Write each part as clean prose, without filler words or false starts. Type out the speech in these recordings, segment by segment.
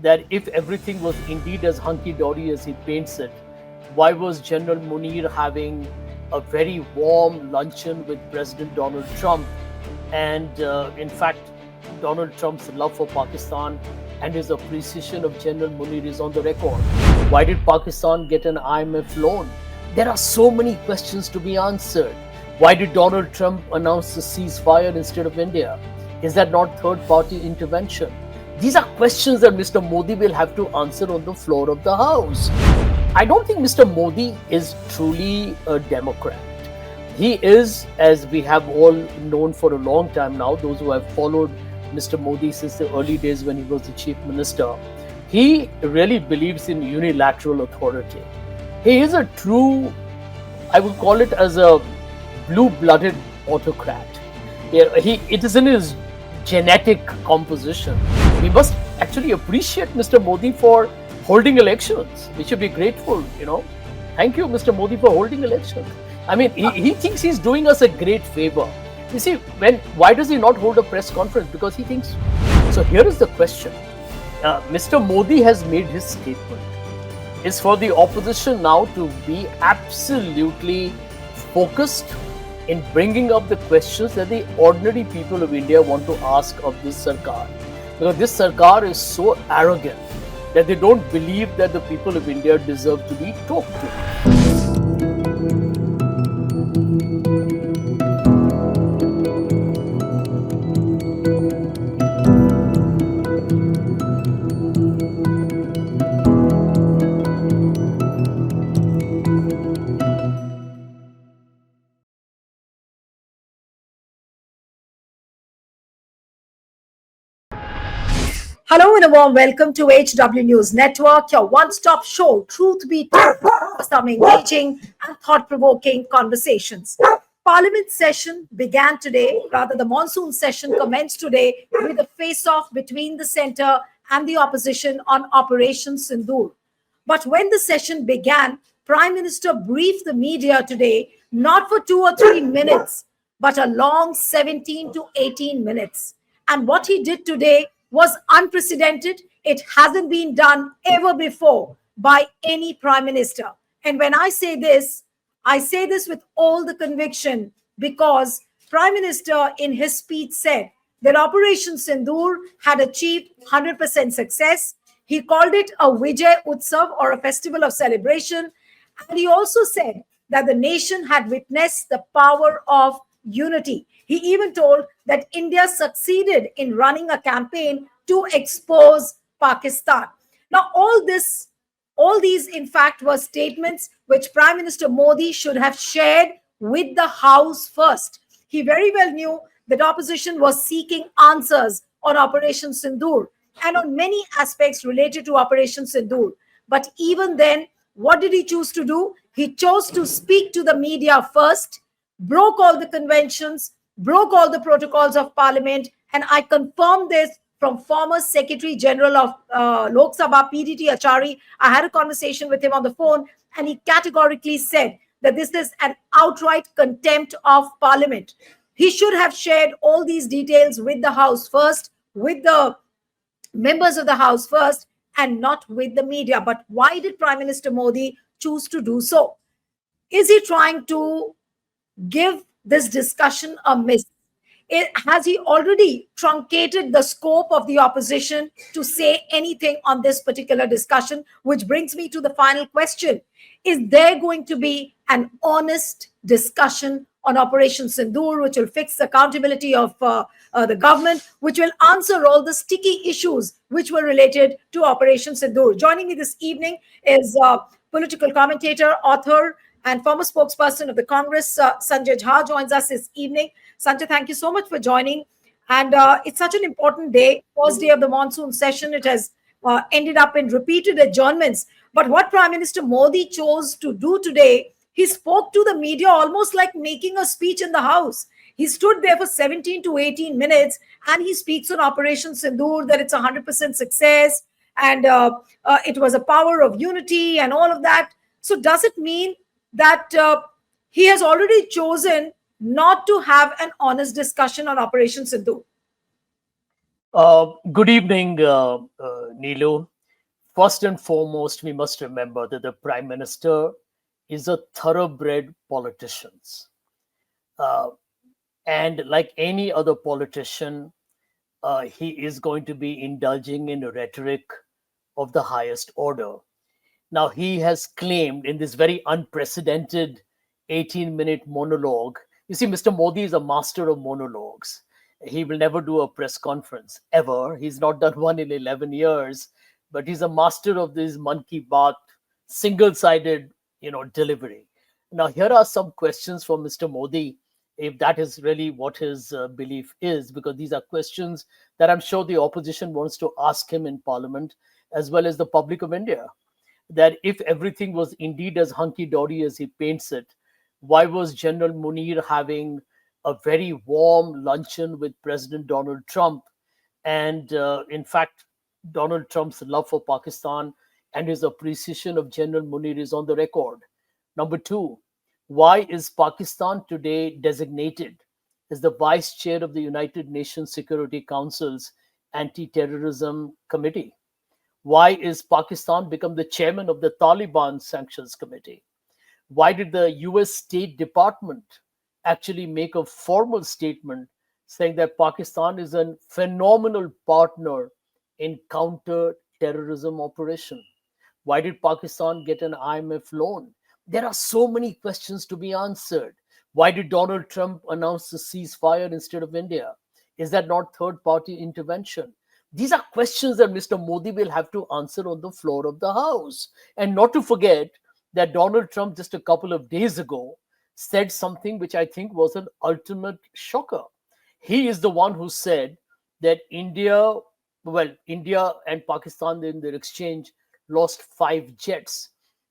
that if everything was indeed as hunky-dory as he paints it, why was General Munir having a very warm luncheon with President Donald Trump? And in fact, Donald Trump's love for Pakistan and his appreciation of General Munir is on the record. Why did Pakistan get an IMF loan? There are so many questions to be answered. Why did Donald Trump announce a ceasefire instead of India? Is that not third party intervention? These are questions that Mr. Modi will have to answer on the floor of the House. I don't think Mr. Modi is truly a Democrat. He is, as we have all known for a long time now, those who have followed Mr. Modi since the early days when he was the chief minister, he really believes in unilateral authority. He is a true, I would call it as a blue-blooded autocrat. It is in his genetic composition. We must actually appreciate Mr. Modi for holding elections. We should be grateful, Thank you, Mr. Modi, for holding elections. I mean, he thinks he's doing us a great favor. You see, why does he not hold a press conference? Because he thinks. So here is the question. Mr. Modi has made his statement. It's for the opposition now to be absolutely focused in bringing up the questions that the ordinary people of India want to ask of this Sarkar. Because this Sarkar is so arrogant that they don't believe that the people of India deserve to be talked to. Hello and a warm welcome to HW News Network, your one-stop show, truth be told, for some engaging and thought-provoking conversations. Parliament session began today, rather the monsoon session commenced today with a face-off between the centre and the opposition on Operation Sindhur. But when the session began, Prime Minister briefed the media today not for 2 or 3 minutes, but a long 17 to 18 minutes. And what he did today was unprecedented. It hasn't been done ever before by any prime minister. And when I say this with all the conviction because Prime Minister in his speech said that Operation Sindoor had achieved 100% success. He called it a Vijay Utsav, or a festival of celebration. And he also said that the nation had witnessed the power of unity. He even told that India succeeded in running a campaign to expose Pakistan. Now, all these, in fact, were statements which Prime Minister Modi should have shared with the House first. He very well knew that opposition was seeking answers on Operation Sindoor and on many aspects related to Operation Sindoor. But even then, what did he choose to do? He chose to speak to the media first, broke all the conventions, broke all the protocols of Parliament, and I confirm this from former Secretary General of Lok Sabha, PDT Achari. I had a conversation with him on the phone, and he categorically said that this is an outright contempt of Parliament. He should have shared all these details with the House first, with the members of the House first, and not with the media. But why did Prime Minister Modi choose to do so? Is he trying to give this discussion a miss? Has he already truncated the scope of the opposition to say anything on this particular discussion? Which brings me to the final question. Is there going to be an honest discussion on Operation Sindoor, which will fix the accountability of the government, which will answer all the sticky issues which were related to Operation Sindoor? Joining me this evening is political commentator, author, and former spokesperson of the Congress, Sanjay Jha, joins us this evening. Sanjay, thank you so much for joining. And it's such an important day, first day of the monsoon session. It has ended up in repeated adjournments. But what Prime Minister Modi chose to do today, he spoke to the media almost like making a speech in the House. He stood there for 17 to 18 minutes and he speaks on Operation Sindoor, that it's 100% success and it was a power of unity and all of that. So does it mean that he has already chosen not to have an honest discussion on Operation Sindhur? Good evening, Nilu. First and foremost, we must remember that the Prime Minister is a thoroughbred politician. Uh, and like any other politician, he is going to be indulging in rhetoric of the highest order. Now, he has claimed in this very unprecedented 18-minute monologue. You see, Mr. Modi is a master of monologues. He will never do a press conference, ever. He's not done one in 11 years, but he's a master of this monkey bath, single sided, delivery. Now, here are some questions for Mr. Modi, if that is really what his belief is, because these are questions that I'm sure the opposition wants to ask him in parliament as well as the public of India, that if everything was indeed as hunky dory as he paints it, why was General Munir having a very warm luncheon with President Donald Trump? And in fact, Donald Trump's love for Pakistan and his appreciation of General Munir is on the record. Number two, why is Pakistan today designated as the vice chair of the United Nations Security Council's Anti Terrorism Committee? Why is Pakistan become the chairman of the Taliban Sanctions Committee? Why did the US State Department actually make a formal statement saying that Pakistan is a phenomenal partner in counter terrorism operation? Why did Pakistan get an IMF loan? There are so many questions to be answered. Why did Donald Trump announce the ceasefire instead of India? Is that not third party intervention? These are questions that Mr. Modi will have to answer on the floor of the House. And not to forget that Donald Trump, just a couple of days ago, said something which I think was an ultimate shocker. He is the one who said that India and Pakistan in their exchange lost 5 jets.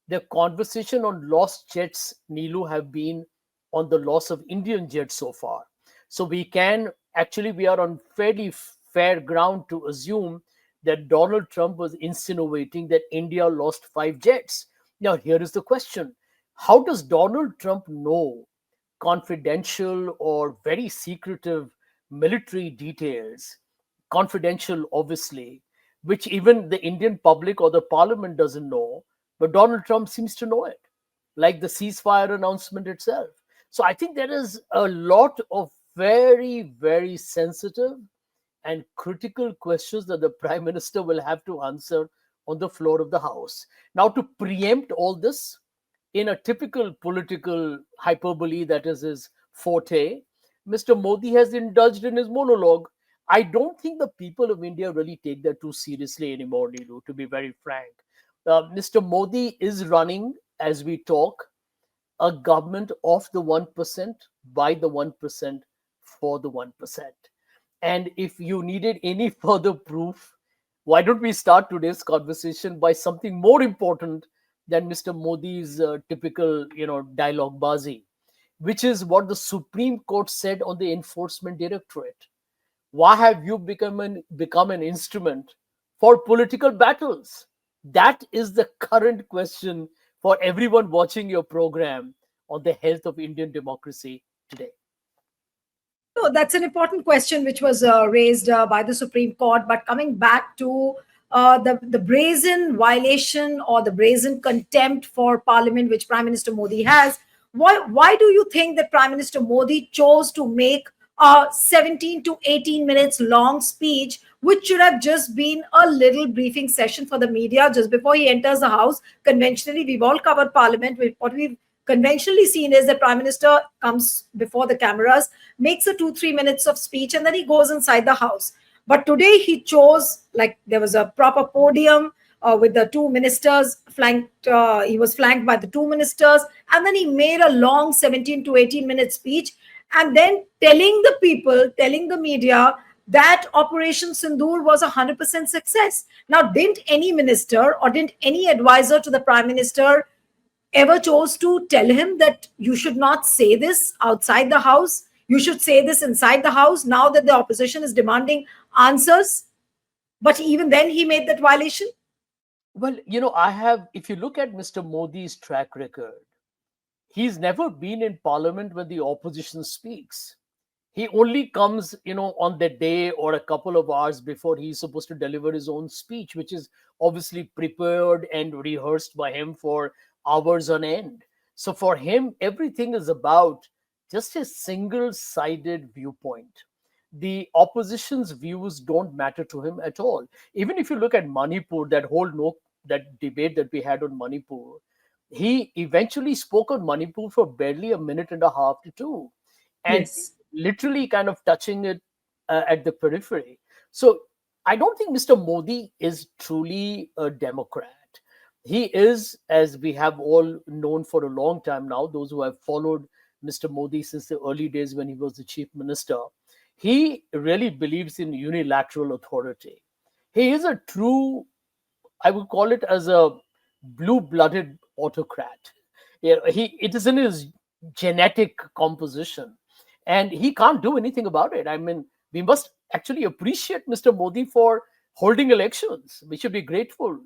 The conversation on lost jets, Nilu, have been on the loss of Indian jets so far. So we are on fairly fair ground to assume that Donald Trump was insinuating that India lost 5 jets. Now, here is the question: how does Donald Trump know confidential or very secretive military details, confidential, obviously, which even the Indian public or the parliament doesn't know, but Donald Trump seems to know it, like the ceasefire announcement itself? So I think there is a lot of very, very sensitive and critical questions that the Prime Minister will have to answer on the floor of the House. Now, to preempt all this, in a typical political hyperbole that is his forte, Mr. Modi has indulged in his monologue. I don't think the people of India really take that too seriously anymore, Nilu, to be very frank. Mr. Modi is running, as we talk, a government of the 1%, by the 1%, for the 1%. And if you needed any further proof, why don't we start today's conversation by something more important than Mr. Modi's typical, dialogue bazi, which is what the Supreme Court said on the Enforcement Directorate. Why have you become an instrument for political battles? That is the current question for everyone watching your program on the health of Indian democracy today. No, that's an important question which was raised by the Supreme Court. But coming back to the brazen violation or the brazen contempt for Parliament which Prime Minister Modi has, why do you think that Prime Minister Modi chose to make a 17 to 18 minutes long speech, which should have just been a little briefing session for the media just before he enters the House? Conventionally, we've all covered Parliament. What we've conventionally seen is the Prime Minister comes before the cameras, makes a 2 3 minutes of speech, and then he goes inside the House. But today he chose, like, there was a proper podium with the two ministers flanked. He was flanked by the two ministers, and then he made a long 17 to 18 minute speech, and then telling the people, telling the media that Operation Sindhur was 100% success. Now, didn't any minister or didn't any advisor to the Prime Minister ever chose to tell him that you should not say this outside the House? You should say this inside the House now that the opposition is demanding answers. But even then, he made that violation. Well, if you look at Mr. Modi's track record, he's never been in parliament when the opposition speaks. He only comes, on the day or a couple of hours before he's supposed to deliver his own speech, which is obviously prepared and rehearsed by him for hours on end. So for him, everything is about just a single sided viewpoint. The opposition's views don't matter to him at all. Even if you look at Manipur, that whole no that debate that we had on Manipur, he eventually spoke on Manipur for barely a minute and a half to two, and Yes. literally kind of touching it at the periphery. So I don't think Mr. Modi is truly a Democrat. He is, as we have all known for a long time now, those who have followed Mr. Modi since the early days when he was the chief minister, he really believes in unilateral authority. He is a true, I would call it as a blue-blooded autocrat. Yeah, it is in his genetic composition, and he can't do anything about it. I mean, we must actually appreciate Mr. Modi for holding elections. We should be grateful.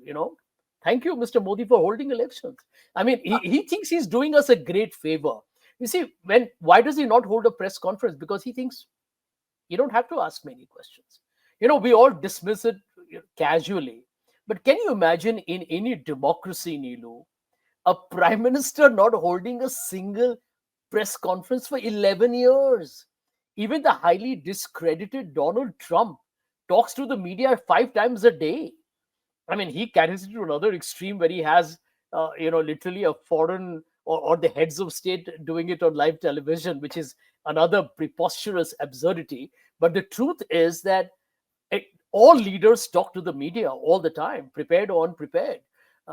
Thank you, Mr. Modi, for holding elections. I mean, he thinks he's doing us a great favor. You see, why does he not hold a press conference? Because he thinks you don't have to ask many questions. We all dismiss it casually. But can you imagine in any democracy, Nilu, a prime minister not holding a single press conference for 11 years? Even the highly discredited Donald Trump talks to the media 5 times a day. I mean, he carries it to another extreme where he has, literally a foreign or the heads of state doing it on live television, which is another preposterous absurdity. But the truth is that all leaders talk to the media all the time, prepared or unprepared.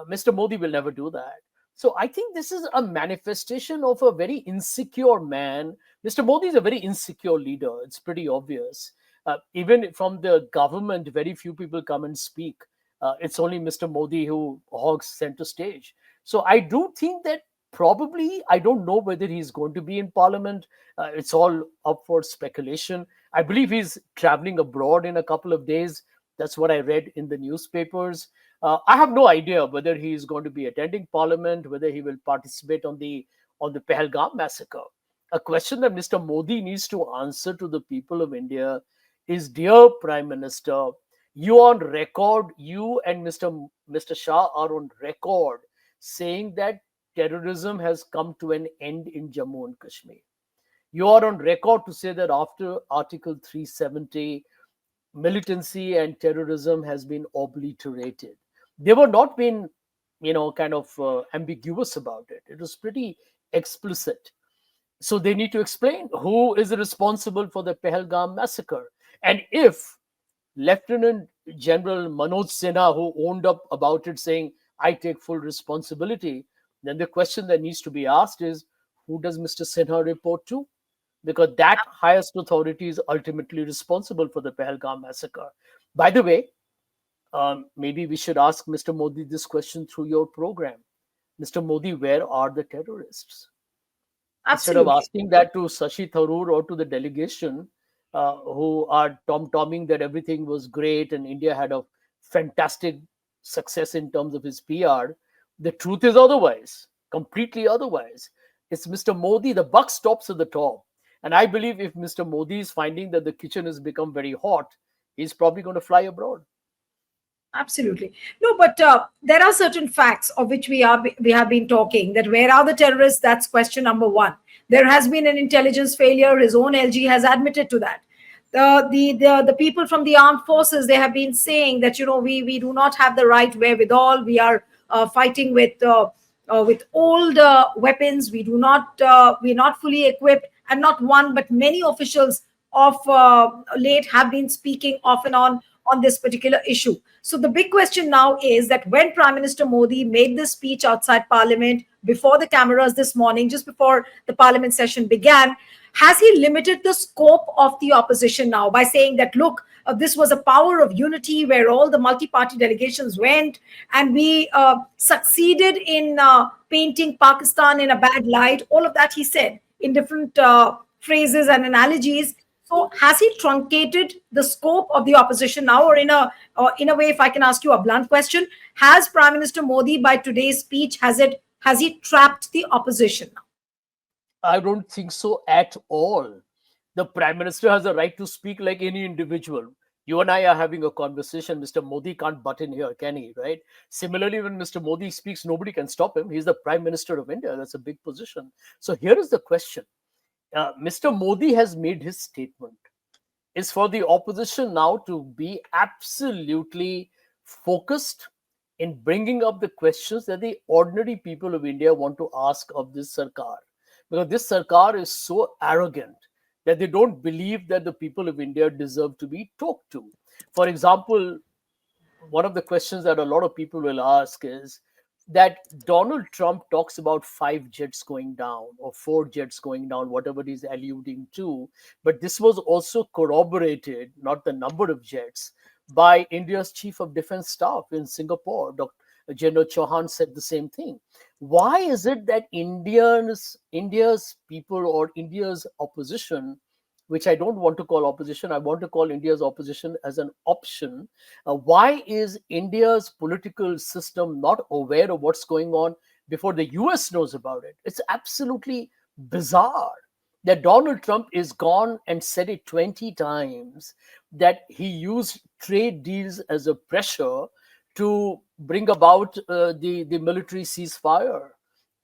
Mr. Modi will never do that. So I think this is a manifestation of a very insecure man. Mr. Modi is a very insecure leader. It's pretty obvious. Even from the government, very few people come and speak. It's only Mr. Modi who hogs center stage. So I do think that probably, I don't know whether he's going to be in parliament. It's all up for speculation. I believe he's traveling abroad in a couple of days. That's what I read in the newspapers. I have no idea whether he is going to be attending parliament, whether he will participate on the Pahalgam massacre. A question that Mr. Modi needs to answer to the people of India is, dear Prime Minister, you and Mr. Shah are on record saying that terrorism has come to an end in Jammu and Kashmir. You are on record to say that after Article 370, militancy and terrorism has been obliterated. They were not being, kind of ambiguous about it. It was pretty explicit. So they need to explain who is responsible for the Pahalgam massacre. And if Lieutenant General Manoj Sinha, who owned up about it, saying, I take full responsibility, then the question that needs to be asked is, who does Mr. Sinha report to? Because that highest authority is ultimately responsible for the Pahalgam massacre. By the way, maybe we should ask Mr. Modi this question through your program. Mr. Modi, where are the terrorists? Instead of Absolutely. asking that to Sashi Tharoor or to the delegation, who are tom-tomming that everything was great and India had a fantastic success in terms of his PR, the truth is otherwise, completely otherwise. It's Mr. Modi, the buck stops at the top. And I believe if Mr. Modi is finding that the kitchen has become very hot, he's probably going to fly abroad. Absolutely. No, but there are certain facts of which we have been talking. That where are the terrorists? That's question number one. There has been an intelligence failure. His own LG has admitted to that. The people from the armed forces, they have been saying that we do not have the right wherewithal. We are fighting with old weapons. We're not fully equipped, and not one but many officials of late have been speaking off and on this particular issue. So the big question now is that when Prime Minister Modi made this speech outside Parliament before the cameras this morning, just before the Parliament session began, has he limited the scope of the opposition now by saying that, look, this was a power of unity where all the multi-party delegations went, and we succeeded in painting Pakistan in a bad light? All of that he said in different phrases and analogies. So has he truncated the scope of the opposition now, or in a way, if I can ask you a blunt question, has Prime Minister Modi by today's speech has he trapped the opposition now? I don't think so at all. The prime minister has a right to speak like any individual. You and I are having a conversation. Mr. Modi can't butt in here, can he? Right? Similarly, when Mr. Modi speaks, nobody can stop him. He's the prime minister of India. That's a big position. So here is the question. Mr. Modi has made his statement. Is for the opposition now to be absolutely focused in bringing up the questions that the ordinary people of India want to ask of this Sarkar. Because this Sarkar is so arrogant that they don't believe that the people of India deserve to be talked to. For example, one of the questions that a lot of people will ask is that Donald Trump talks about 5 jets going down or 4 jets going down, whatever he's alluding to. But this was also corroborated, not the number of jets, by India's chief of defense staff in Singapore. Dr. General Chauhan said the same thing. Why is it that India's people or India's opposition, which I don't want to call opposition, I want to call India's opposition as an option. Why is India's political system not aware of what's going on before the US knows about it? It's absolutely bizarre that Donald Trump is gone and said it 20 times that he used trade deals as a pressure to bring about the military ceasefire.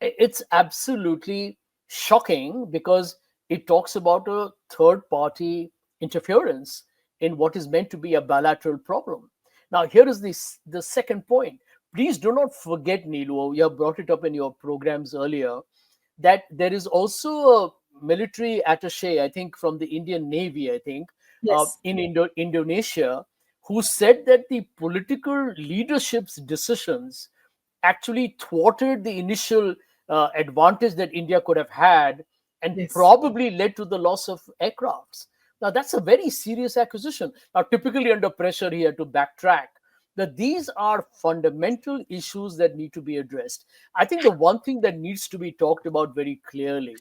It's absolutely shocking because it talks about a third party interference in what is meant to be a bilateral problem. Now, here is the second point. Please do not forget, Nilu, you have brought it up in your programs earlier, that there is also a military attache, I think, from the Indian Navy, I think, Yes. in Indonesia, who said that the political leadership's decisions actually thwarted the initial advantage that India could have had and Yes. probably led to the loss of aircrafts. Now, that's a very serious accusation. Now, typically under pressure, he had to backtrack. That these are fundamental issues that need to be addressed. I think the one thing that needs to be talked about very clearly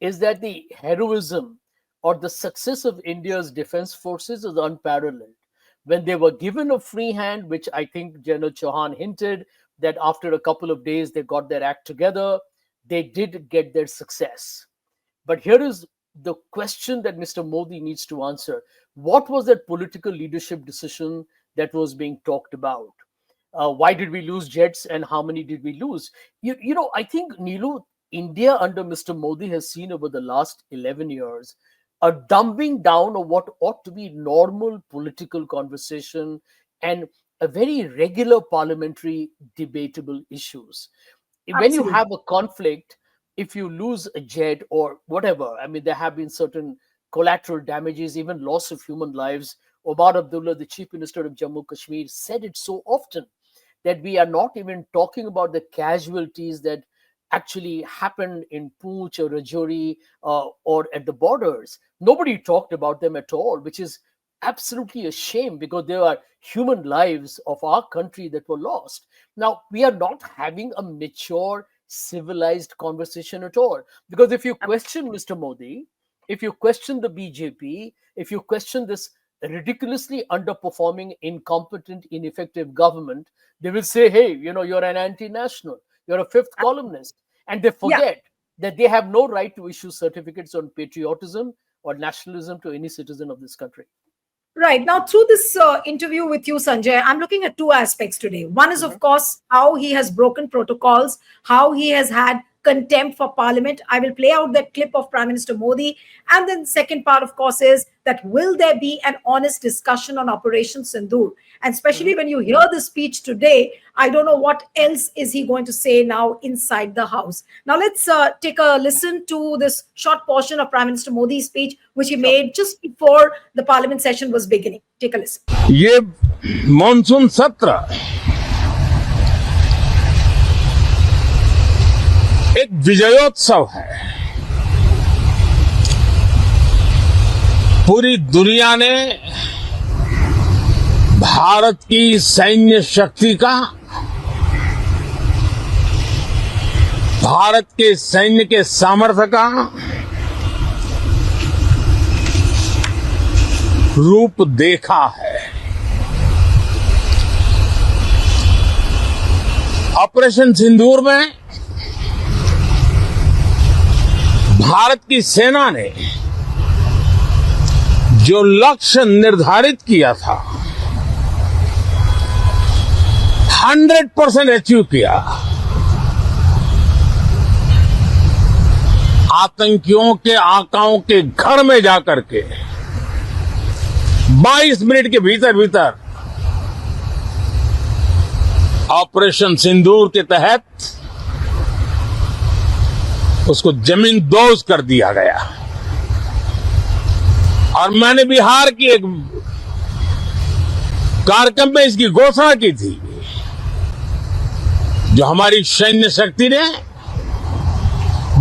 is that the heroism or the success of India's defense forces is unparalleled. When they were given a free hand, which I think General Chauhan hinted that after a couple of days they got their act together, they did get their success. But here is the question that Mr. Modi needs to answer. What was that political leadership decision that was being talked about? Why did we lose jets and how many did we lose? I think, Nilu, India under Mr. Modi has seen over the last 11 years a dumbing down of what ought to be normal political conversation and a very regular parliamentary debatable issues. When you Absolutely. have a conflict, if you lose a jet or whatever, I mean, there have been certain collateral damages, even loss of human lives. Omar Abdullah, the chief minister of Jammu and Kashmir, said it so often that we are not even talking about the casualties that actually happened in Poonch or Rajouri or at the borders. Nobody talked about them at all, which is absolutely a shame because there are human lives of our country that were lost. Now, we are not having a mature, civilized conversation at all. Because if you question Mr. Modi, if you question the BJP, if you question this ridiculously underperforming, incompetent, ineffective government, they will say, hey, you're an anti national, you're a fifth columnist. And they Yeah. forget that they have no right to issue certificates on patriotism or nationalism to any citizen of this country. Right. Now, through this interview with you, Sanjay, I'm looking at two aspects today. One is, Mhm. of course, how he has broken protocols, how he has had contempt for parliament. I will play out that clip of Prime Minister Modi. And then the second part, of course, is that will there be an honest discussion on Operation Sindhur? And especially Mhm. when you hear the speech today, I don't know what else is he going to say now inside the house. Now, let's take a listen to this short portion of Prime Minister Modi's speech, which he Sure. made just before the parliament session was beginning. Take a listen. ये monsoon सत्र एक विजयोत्सव है। पूरी दुनिया ने भारत की सैन्य शक्ति का, भारत के सैन्य के सामर्थ्य का रूप देखा है। ऑपरेशन सिंदूर में भारत की सेना ने जो लक्ष्य निर्धारित किया था 100% अचीव किया। आतंकियों के आकाओं के घर में जाकर के 22 मिनट के भीतर भीतर ऑपरेशन सिंदूर के तहत उसको जमीन दोज कर दिया गया। और मैंने बिहार की एक कार्यक्रम में इसकी घोषणा की थी, जो हमारी सैन्य शक्ति ने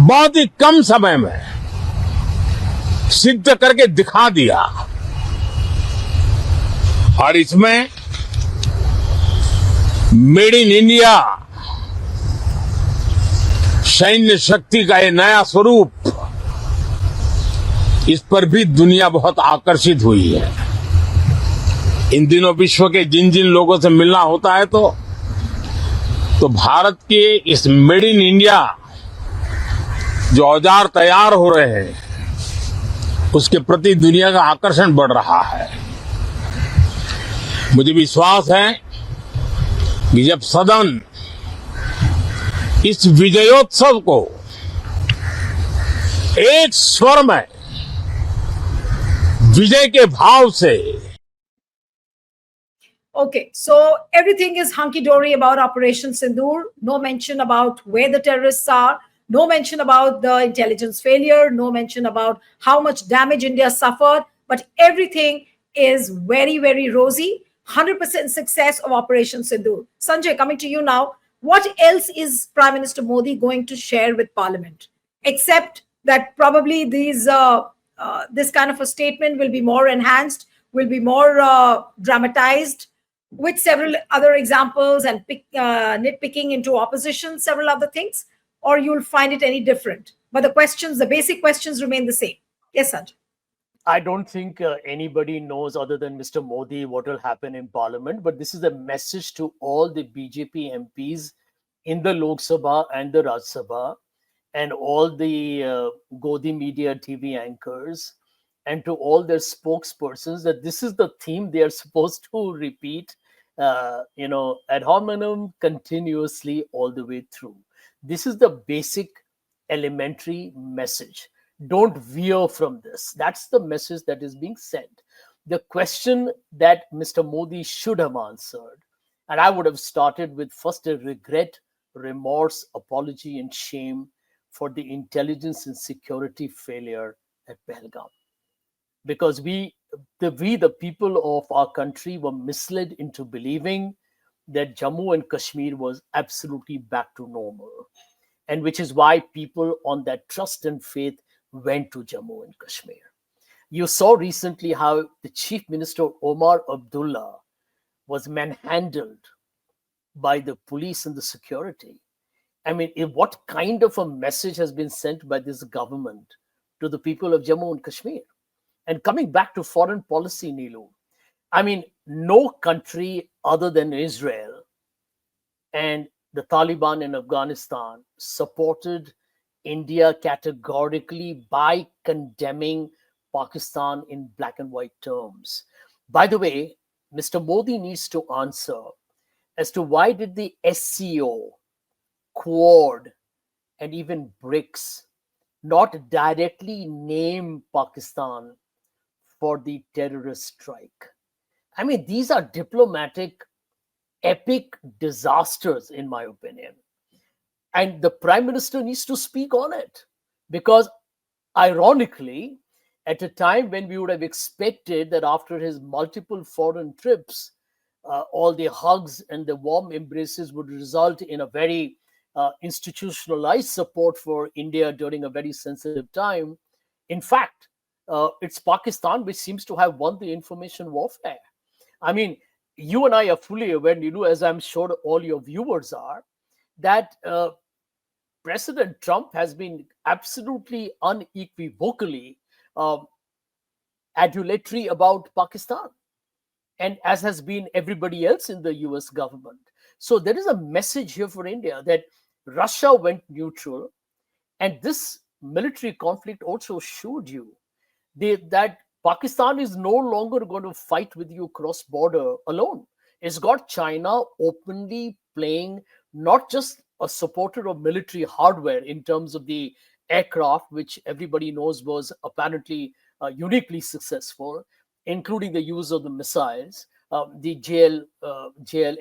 बहुत ही कम समय में सिद्ध करके दिखा दिया। और इसमें मेड इन इंडिया सैन्य शक्ति का ये नया स्वरूप, इस पर भी दुनिया बहुत आकर्षित हुई है। इन दिनों विश्व के जिन जिन लोगों से मिलना होता है तो भारत के इस मेड इन इंडिया जो औजार तैयार हो रहे हैं, उसके प्रति दुनिया का आकर्षण बढ़ रहा है। मुझे विश्वास है कि जब सदन इस विजयोत्सव को एक स्वर में विजय के भाव से Okay, so everything is hunky-dory about Operation Sindoor. No mention about where the terrorists are. No mention about the intelligence failure. No mention about how much damage India suffered. But everything is very, very rosy. 100% success of Operation Sindoor. Sanjay, coming to you now. What else is Prime Minister Modi going to share with Parliament? Except that probably this kind of a statement will be more enhanced, will be more dramatized, with several other examples and nitpicking into opposition, several other things, or you'll find it any different. But the questions, the basic questions remain the same. Yes, Sanjay. I don't think anybody knows other than Mr. Modi what will happen in Parliament, but this is a message to all the BJP MPs in the Lok Sabha and the Raj Sabha, and all the Godi media TV anchors, and to all their spokespersons, that this is the theme they are supposed to repeat, ad hominem, continuously all the way through. This is the basic elementary message. Don't veer from this. That's the message that is being sent. The question that Mr. Modi should have answered, and I would have started with first a regret, remorse, apology, and shame for the intelligence and security failure at Pahalgam. Because we, the people of our country, were misled into believing that Jammu and Kashmir was absolutely back to normal. And which is why people on that trust and faith went to Jammu and Kashmir. You saw recently how the Chief Minister Omar Abdullah was manhandled by the police and the security. I mean, what kind of a message has been sent by this government to the people of Jammu and Kashmir? And coming back to foreign policy, Neelu, I mean, no country other than Israel and the Taliban in Afghanistan supported India categorically by condemning Pakistan in black and white terms. By the way, Mr. Modi needs to answer as to why did the SCO, Quad, and even BRICS not directly name Pakistan for the terrorist strike. I mean, these are diplomatic, epic disasters, in my opinion. And the Prime Minister needs to speak on it. Because, ironically, at a time when we would have expected that after his multiple foreign trips, all the hugs and the warm embraces would result in a very institutionalized support for India during a very sensitive time. In fact, it's Pakistan which seems to have won the information warfare. I mean, you and I are fully aware, Neelu, as I'm sure all your viewers are, that President Trump has been absolutely unequivocally adulatory about Pakistan, and as has been everybody else in the US government. So there is a message here for India that Russia went neutral, and this military conflict also showed you that Pakistan is no longer going to fight with you cross border alone. It's got China openly playing not just a supporter of military hardware in terms of the aircraft, which everybody knows was apparently uniquely successful, including the use of the missiles, the JL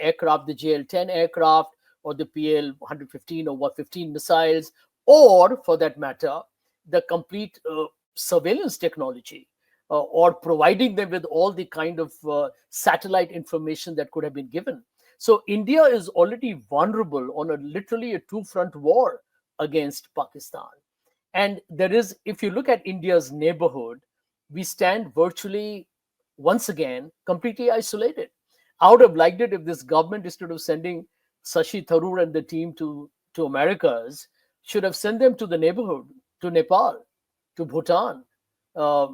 aircraft, the JL-10 aircraft, or the PL-115 or 115 missiles, or for that matter, the complete surveillance technology, or providing them with all the kind of satellite information that could have been given. So India is already vulnerable on a literally a two-front war against Pakistan. And there is, if you look at India's neighborhood, we stand virtually once again completely isolated. I would have liked it if this government, instead of sending Sashi Tharoor and the team to Americas, should have sent them to the neighborhood, to Nepal, to Bhutan, uh,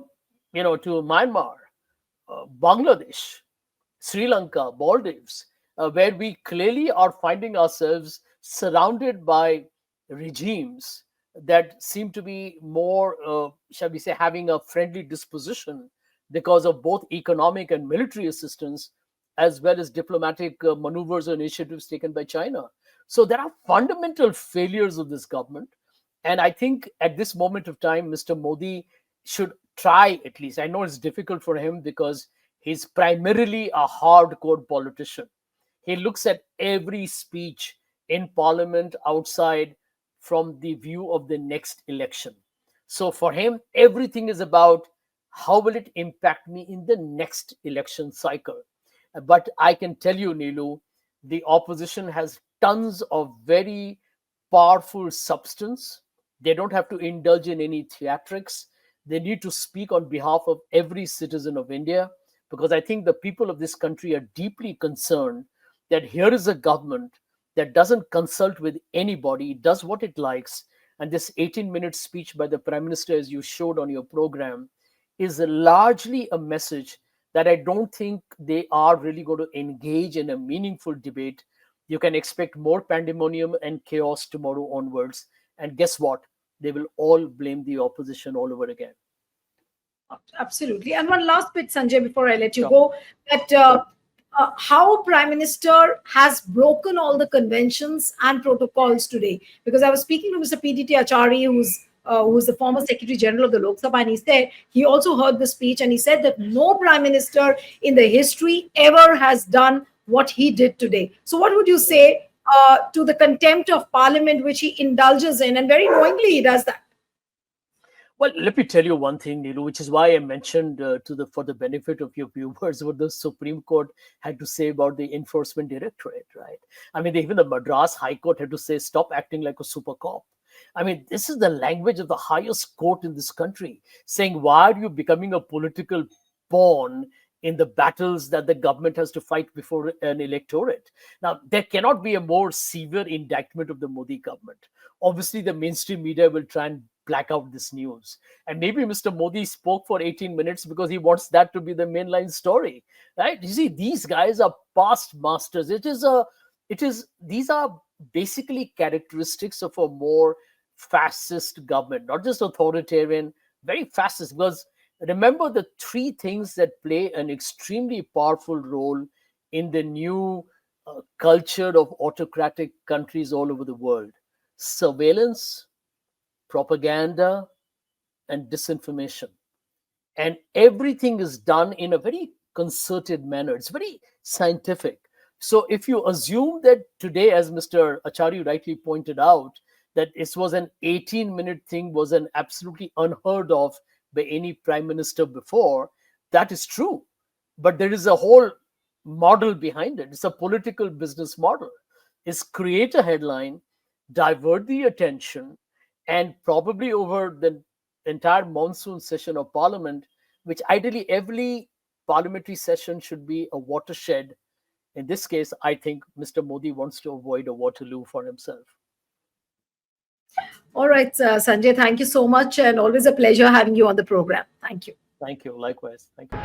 to Myanmar, Bangladesh, Sri Lanka, Maldives, where we clearly are finding ourselves surrounded by regimes that seem to be more, shall we say, having a friendly disposition because of both economic and military assistance, as well as diplomatic maneuvers or initiatives taken by China. So there are fundamental failures of this government. And I think at this moment of time, Mr. Modi should try, at least. I know it's difficult for him because he's primarily a hardcore politician. He looks at every speech in parliament outside from the view of the next election. So for him, everything is about how will it impact me in the next election cycle. But I can tell you, Nilu, the opposition has tons of very powerful substance. They don't have to indulge in any theatrics. They need to speak on behalf of every citizen of India, because I think the people of this country are deeply concerned that here is a government that doesn't consult with anybody, does what it likes. And this 18-minute speech by the Prime Minister, as you showed on your program, is largely a message that I don't think they are really going to engage in a meaningful debate. You can expect more pandemonium and chaos tomorrow onwards. And guess what? They will all blame the opposition all over again. Absolutely. And one last bit, Sanjay, before I let you Sure. go, that how Prime Minister has broken all the conventions and protocols today. Because I was speaking to Mr. PDT Achari, who's the former Secretary General of the Lok Sabha, and he said he also heard the speech, and he said that no Prime Minister in the history ever has done what he did today. So, what would you say to the contempt of Parliament which he indulges in, and very knowingly he does that? Well, let me tell you one thing, Nilu, which is why I mentioned for the benefit of your viewers what the Supreme Court had to say about the Enforcement Directorate, right? I mean, even the Madras High Court had to say, stop acting like a super cop. I mean, this is the language of the highest court in this country, saying, why are you becoming a political pawn in the battles that the government has to fight before an electorate? Now, there cannot be a more severe indictment of the Modi government. Obviously, the mainstream media will try and black out this news. And maybe Mr. Modi spoke for 18 minutes because he wants that to be the mainline story, right? You see, these guys are past masters. These are basically characteristics of a more fascist government, not just authoritarian, very fascist. Because remember the three things that play an extremely powerful role in the new culture of autocratic countries all over the world: surveillance, propaganda, and disinformation. And everything is done in a very concerted manner. It's very scientific. So if you assume that today, as Mr. Achari rightly pointed out, that this was an 18-minute thing, was an absolutely unheard of by any prime minister before, that is true. But there is a whole model behind it. It's a political business model. It's create a headline, divert the attention, and probably over the entire monsoon session of parliament, which ideally every parliamentary session should be a watershed. In this case, I think Mr. Modi wants to avoid a Waterloo for himself. All right, Sanjay, thank you so much, and always a pleasure having you on the program. Thank you. Thank you. Likewise. Thank you.